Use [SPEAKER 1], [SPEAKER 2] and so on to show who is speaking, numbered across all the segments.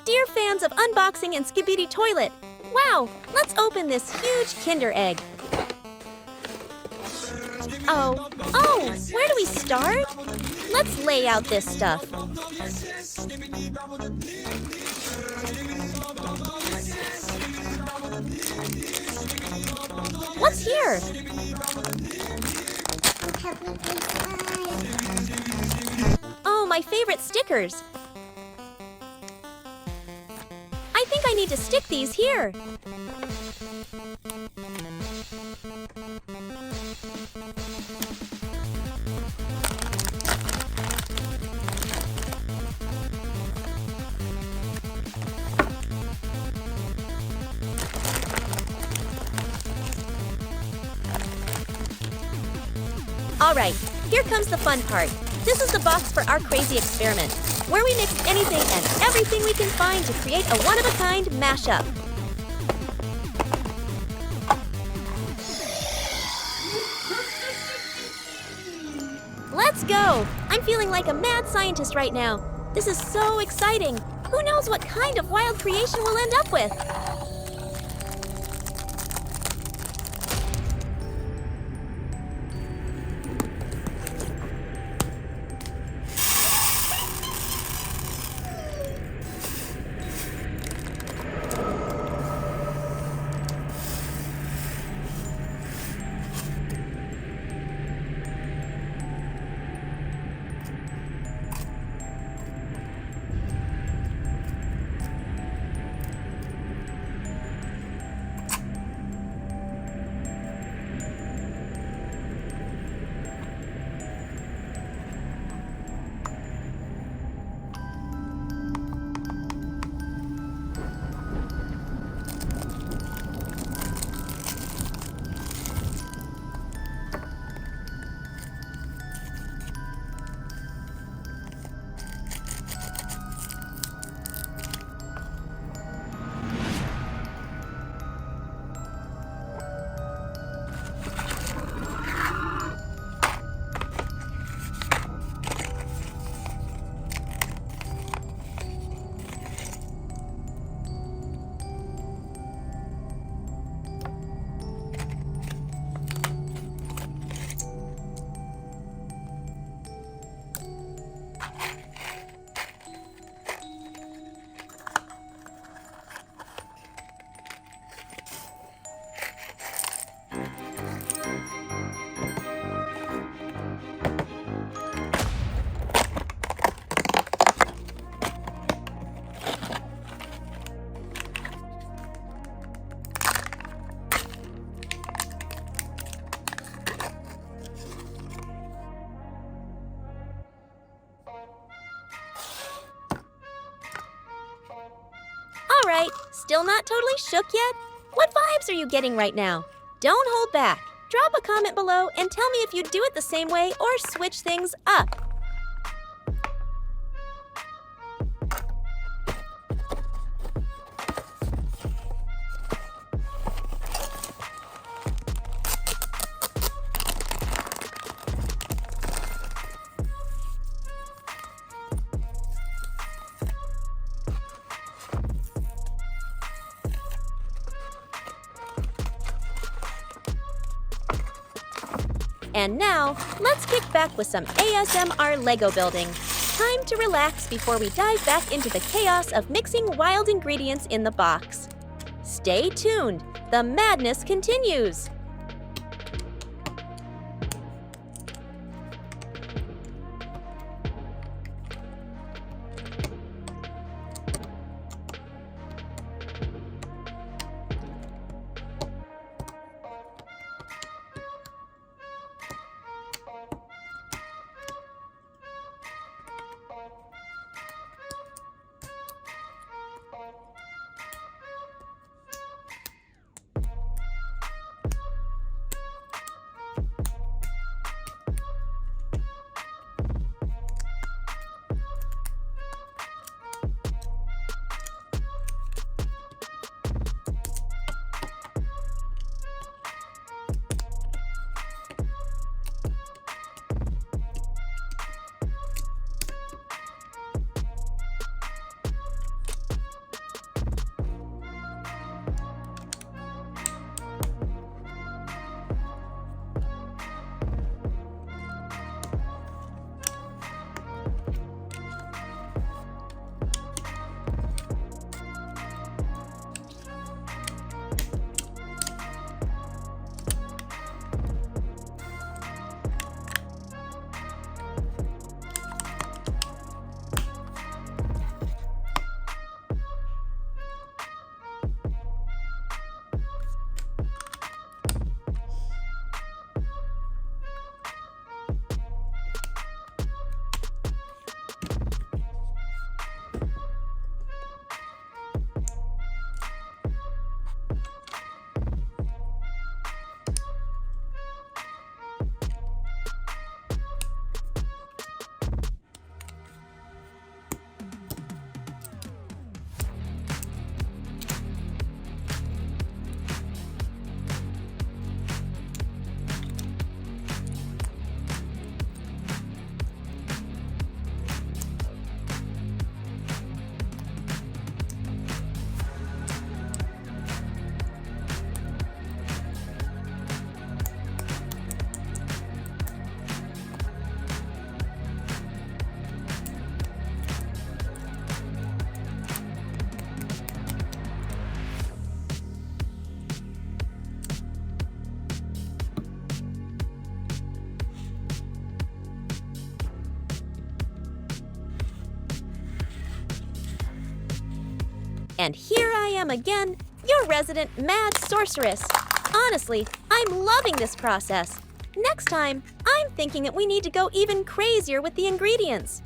[SPEAKER 1] Dear fans of unboxing and Skibidi Toilet, wow, let's open this huge Kinder Egg. Oh, where do we start? Let's lay out this stuff. What's here? Oh, my favorite stickers. I think I need to stick these here. All right, here comes the fun part. This is the box for our crazy experiment, where we mix anything and everything we can find to create a one-of-a-kind mashup. Let's go! I'm feeling like a mad scientist right now. This is so exciting. Who knows what kind of wild creation we'll end up with? All right, still not totally shook yet? What vibes are you getting right now? Don't hold back. Drop a comment below and tell me if you do it the same way or switch things up. And now, let's kick back with some ASMR Lego building. Time to relax before we dive back into the chaos of mixing wild ingredients in the box. Stay tuned, the madness continues! And here I am again, your resident mad sorceress. Honestly, I'm loving this process. Next time, I'm thinking that we need to go even crazier with the ingredients.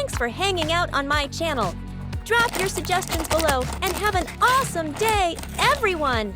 [SPEAKER 1] Thanks for hanging out on my channel. Drop your suggestions below and have an awesome day, everyone!